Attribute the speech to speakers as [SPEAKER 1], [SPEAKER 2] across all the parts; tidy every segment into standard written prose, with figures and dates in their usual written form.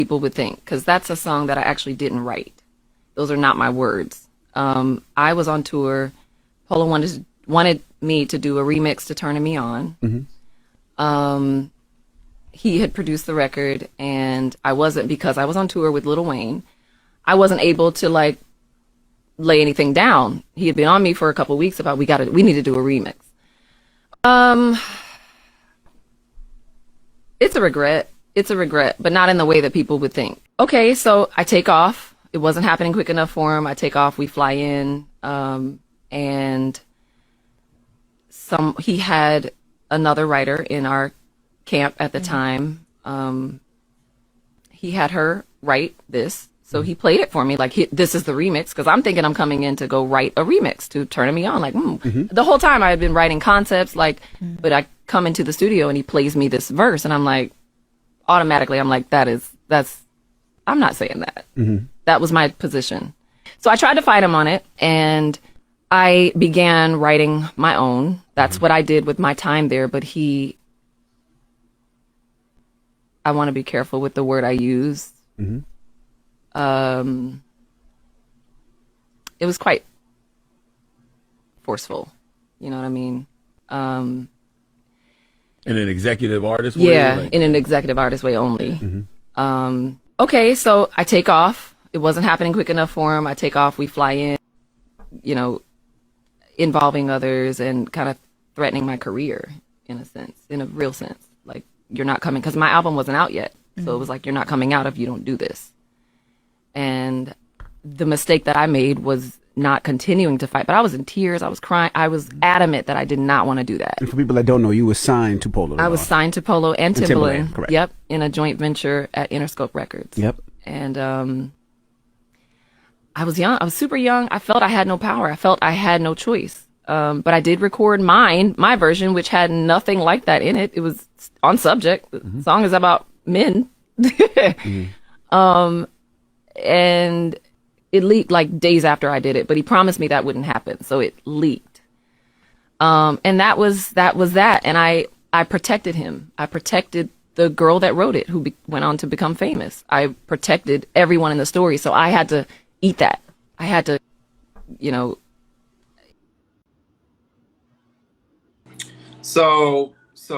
[SPEAKER 1] people would think, because that's a song that I actually didn't write. Those are not my words. I was on tour. Polo wanted me to do a remix to Turning Me On. Mm-hmm. He had produced the record, and I wasn't, because I was on tour with Lil Wayne, I wasn't able to like lay anything down. He had been on me for a couple of weeks about we need to do a remix. It's a regret. It's a regret, but not in the way that people would think. Okay, so I take off. It wasn't happening quick enough for him. I take off. We fly in, and he had another writer in our camp at the time. He had her write this, so he played it for me like this is the remix, because I'm thinking I'm coming in to go write a remix to Turning Me On. Like the whole time I had been writing concepts, like, but I come into the studio and he plays me this verse, and I'm like, automatically I'm like, I'm not saying that. That was my position. So I tried to fight him on it, and I began writing my own. That's what I did with my time there. But I want to be careful with the word I use. It was quite forceful. You know what I mean?
[SPEAKER 2] In an executive artist way?
[SPEAKER 1] Yeah, in an executive artist way only. Okay, so I take off. It wasn't happening quick enough for him. I take off. We fly in, involving others and kind of threatening my career in a sense, in a real sense. Like, you're not coming, because my album wasn't out yet. So it was like, you're not coming out if you don't do this. And the mistake that I made was not continuing to fight. But I was in tears. I was crying. I was adamant that I did not want to do that.
[SPEAKER 3] And for people that don't know, you were signed to Polo.
[SPEAKER 1] I was signed to Polo and Timbaland.
[SPEAKER 3] Correct.
[SPEAKER 1] Yep, in a joint venture at Interscope Records.
[SPEAKER 3] Yep.
[SPEAKER 1] And I was young. I was super young. I felt I had no power. I felt I had no choice. But I did record my version, which had nothing like that in it. It was on subject. The song is about men. And it leaked like days after I did it, but he promised me that wouldn't happen. So it leaked. And that was that. And I protected him. I protected the girl that wrote it, who went on to become famous. I protected everyone in the story. So I had to eat that. I had to,
[SPEAKER 4] So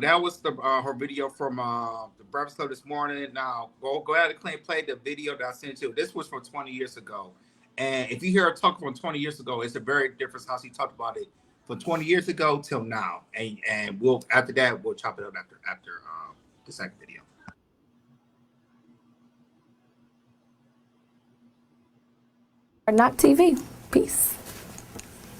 [SPEAKER 4] that was her video from the Breakfast Club this morning. Now go ahead and play the video that I sent you. This was from 20 years ago, and if you hear her talk from 20 years ago, it's a very different how she talked about it from 20 years ago till now. And we'll after that we'll chop it up after the second video.
[SPEAKER 1] Not TV. Peace.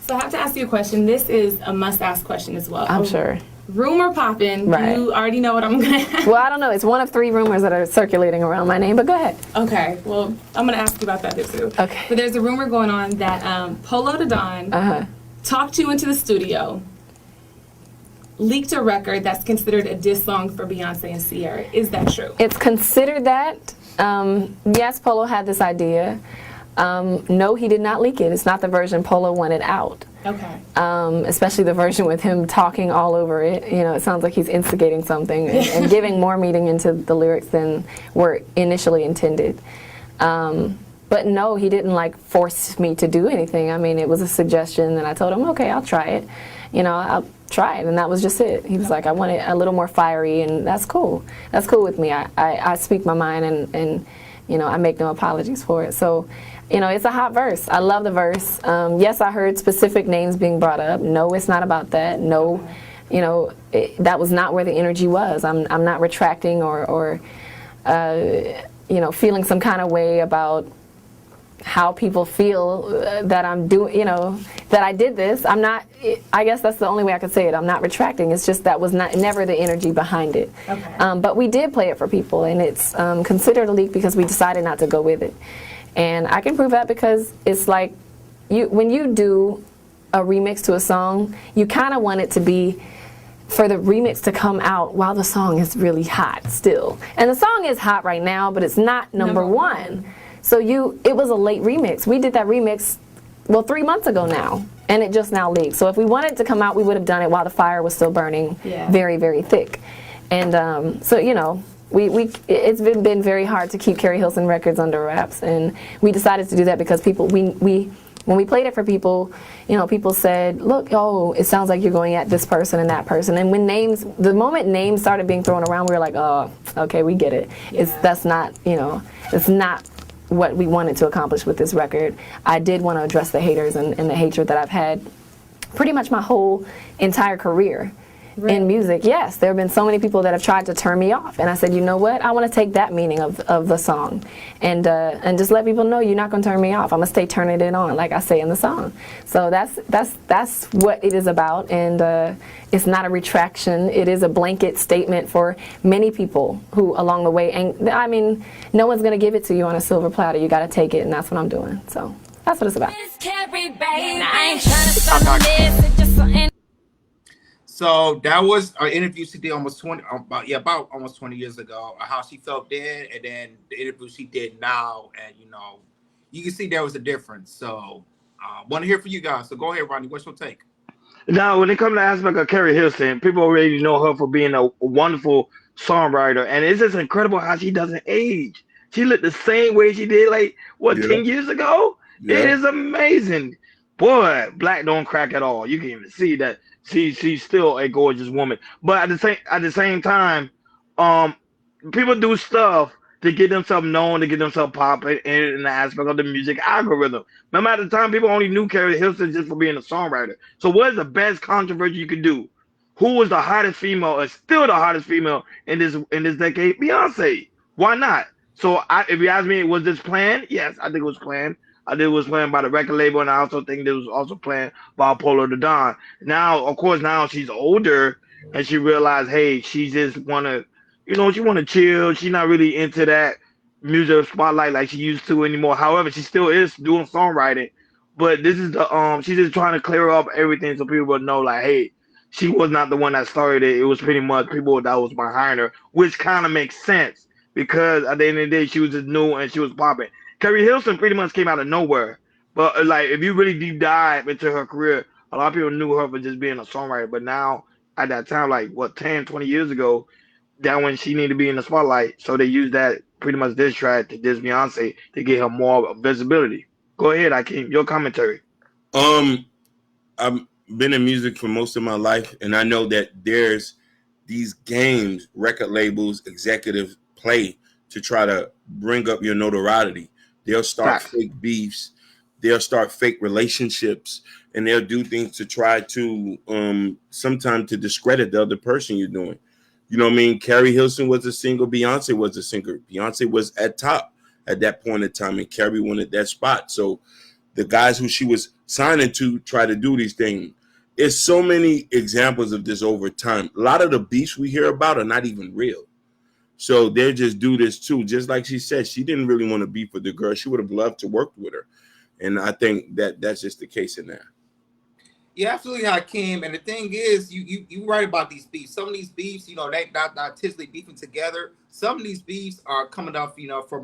[SPEAKER 5] So I have to ask you a question. This is a must-ask question as well.
[SPEAKER 1] I'm sure.
[SPEAKER 5] Rumor popping.
[SPEAKER 1] Right.
[SPEAKER 5] You already know what I'm going to ask.
[SPEAKER 1] Well, I don't know. It's one of 3 rumors that are circulating around my name, but go ahead.
[SPEAKER 5] Okay. Well, I'm going to ask you about that too.
[SPEAKER 1] Okay.
[SPEAKER 5] But there's a rumor going on that Polo the Don talked you into the studio, leaked a record that's considered a diss song for Beyonce and Ciara. Is that true?
[SPEAKER 1] It's considered that. Yes, Polo had this idea. No, he did not leak it. It's not the version Polo wanted out.
[SPEAKER 5] Okay.
[SPEAKER 1] Especially the version with him talking all over it. It sounds like he's instigating something and giving more meaning into the lyrics than were initially intended. But no, he didn't force me to do anything. I mean, it was a suggestion, and I told him, okay, I'll try it. I'll try it, and that was just it. He was like, I want it a little more fiery, and that's cool. That's cool with me. I speak my mind, and I make no apologies for it. So, it's a hot verse. I love the verse. Yes, I heard specific names being brought up. No, it's not about that. No, that was not where the energy was. I'm not retracting or feeling some kind of way about how people feel that I'm doing, that I did this. I'm not, I guess that's the only way I could say it. I'm not retracting. It's just that was never the energy behind it.
[SPEAKER 5] Okay.
[SPEAKER 1] But we did play it for people, and it's considered a leak because we decided not to go with it. And I can prove that because it's like when you do a remix to a song, you kind of want it to be for the remix to come out while the song is really hot still. And the song is hot right now, but it's not number one. So it was a late remix. We did that remix, 3 months ago now, and it just now leaked. So if we wanted it to come out, we would have done it while the fire was still burning very, very thick. And so, it's been very hard to keep Keri Hilson records under wraps, and we decided to do that because people when we played it for people, people said, look, it sounds like you're going at this person and that person. And when the moment names started being thrown around, we were like, oh, okay, we get it. That's not, it's not what we wanted to accomplish with this record. I did want to address the haters and the hatred that I've had pretty much my whole entire career. Right. In music, yes, there have been so many people that have tried to turn me off, and I said, you know what? I want to take that meaning of the song, and just let people know you're not going to turn me off. I'm gonna stay turning it on, like I say in the song. So that's what it is about, and it's not a retraction. It is a blanket statement for many people who along the way. And I mean, no one's gonna give it to you on a silver platter. You got to take it, and that's what I'm doing. So that's what it's about.
[SPEAKER 4] So that was an interview she did about almost 20 years ago, how she felt then, and then the interview she did now, and you can see there was a difference. So want to hear from you guys. So go ahead, Ronnie. What's your take?
[SPEAKER 6] Now, when it comes to the aspect of Keri Hilson, people already know her for being a wonderful songwriter, and it's just incredible how she doesn't age. She looked the same way she did 10 years ago. Yeah. It is amazing. Boy, black don't crack at all. You can even see that. She's still a gorgeous woman, but at the same time, people do stuff to get themselves known, to get themselves popping in the aspect of the music algorithm. Remember, at the time, people only knew Keri Hilson just for being a songwriter. So, what is the best controversy you could do? Who was the hottest female, or still the hottest female in this decade? Beyoncé. Why not? So, if you ask me, was this planned? Yes, I think it was planned. I think it was planned by the record label, and I also think it was also planned by Polo the Don. Now, of course, now she's older, and she realized, hey, she just want to, she want to chill. She's not really into that music spotlight like she used to anymore. However, she still is doing songwriting, but this is she's just trying to clear up everything so people will know, hey, she was not the one that started it. It was pretty much people that was behind her, which kind of makes sense because at the end of the day, she was just new and she was popping. Keri Hilson pretty much came out of nowhere, but if you really deep dive into her career, a lot of people knew her for just being a songwriter. But now, at that time, 10, 20 years ago, that when she needed to be in the spotlight, so they used that pretty much diss track to diss Beyonce to get her more visibility. Go ahead, Akeem, your commentary.
[SPEAKER 2] I've been in music for most of my life, and I know that there's these games record labels, executives play to try to bring up your notoriety. They'll start fake beefs, they'll start fake relationships, and they'll do things to try to sometimes to discredit the other person you're doing. You know what I mean? Keri Hilson was a single, Beyonce was a singer. Beyonce was at top at that point in time, and Keri wanted that spot. So the guys who she was signing to try to do these things. There's so many examples of this over time. A lot of the beefs we hear about are not even real. So they just do this too. Just like she said, she didn't really want to beef with the girl. She would have loved to work with her. And I think that's just the case in there.
[SPEAKER 4] Yeah, absolutely, Hakeem. And the thing is, you write about these beefs. Some of these beefs, they not typically beefing together. Some of these beefs are coming off, from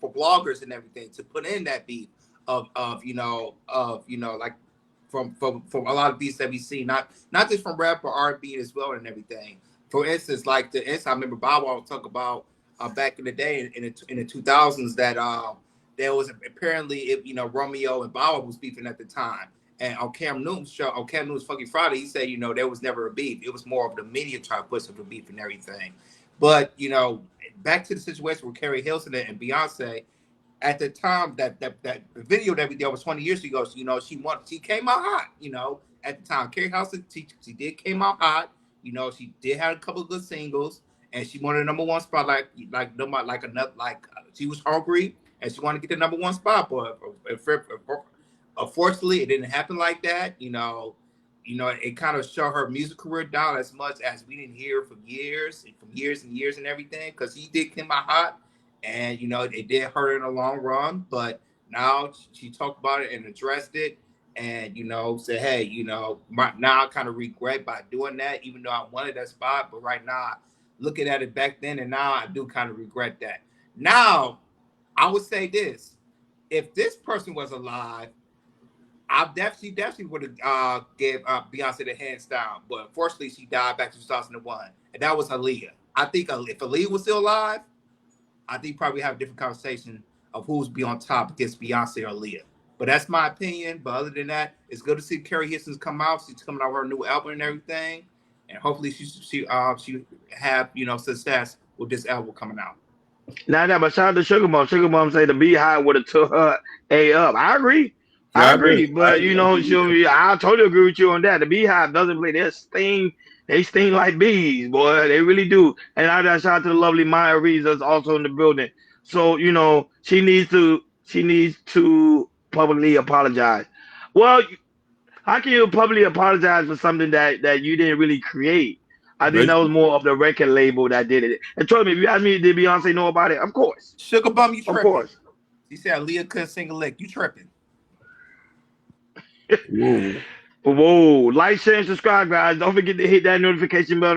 [SPEAKER 4] for bloggers and everything to put in that beef of like from a lot of beefs that we see, not just from rap or R&B as well and everything. For instance, I remember Bob Wall talk about back in the day in the 2000s that there was apparently Romeo and Bob was beefing at the time. And on Cam Newton's show, on Cam Newton's Fucking Friday, he said, there was never a beef. It was more of the media trying to push up the beef and everything. But, back to the situation with Keri Hilson and Beyonce, at the time that video that we did was 20 years ago, she came out hot, at the time. Keri Hilson, she did came out hot. She did have a couple of good singles, and she wanted the number one spot, she was hungry, and she wanted to get the number one spot. But unfortunately, it didn't happen like that. It kind of shut her music career down as much as we didn't hear from years and years and everything, because he did come out hot, and it did hurt her in the long run. But now she talked about it and addressed it. And, say, hey, now I kind of regret by doing that, even though I wanted that spot. But right now, looking at it back then and now, I do kind of regret that. Now, I would say this. If this person was alive, I definitely would have gave Beyonce the hands down. But unfortunately, she died back in 2001. And that was Aaliyah. I think if Aaliyah was still alive, I think probably have a different conversation of who's be on top against Beyonce or Aaliyah. But that's my opinion. But other than that, it's good to see Keri Hilson come out. She's coming out with her new album and everything, and hopefully she have success with this album coming out.
[SPEAKER 6] Nah, but shout out to Sugar Mom. Sugar Mom say the Beehive would have took her up. I agree.
[SPEAKER 2] Yeah,
[SPEAKER 6] I
[SPEAKER 2] I
[SPEAKER 6] agree.
[SPEAKER 2] agree.
[SPEAKER 6] But I totally agree with you on that. The Beehive doesn't play their sting. They sting like bees, boy. They really do. And I got shout out to the lovely Maya Reeves that's also in the building. So, she needs to publicly apologize. Well, how can you publicly apologize for something that you didn't really create? I think that was more of the record label that did it. And trust me, if you ask me, did Beyonce know about it? Of course.
[SPEAKER 4] Sugar Bum, you tripping.
[SPEAKER 6] Of course.
[SPEAKER 4] She said Aaliyah couldn't sing a lick. You tripping.
[SPEAKER 2] Whoa.
[SPEAKER 6] Whoa. Like, share, and subscribe, guys. Don't forget to hit that notification bell.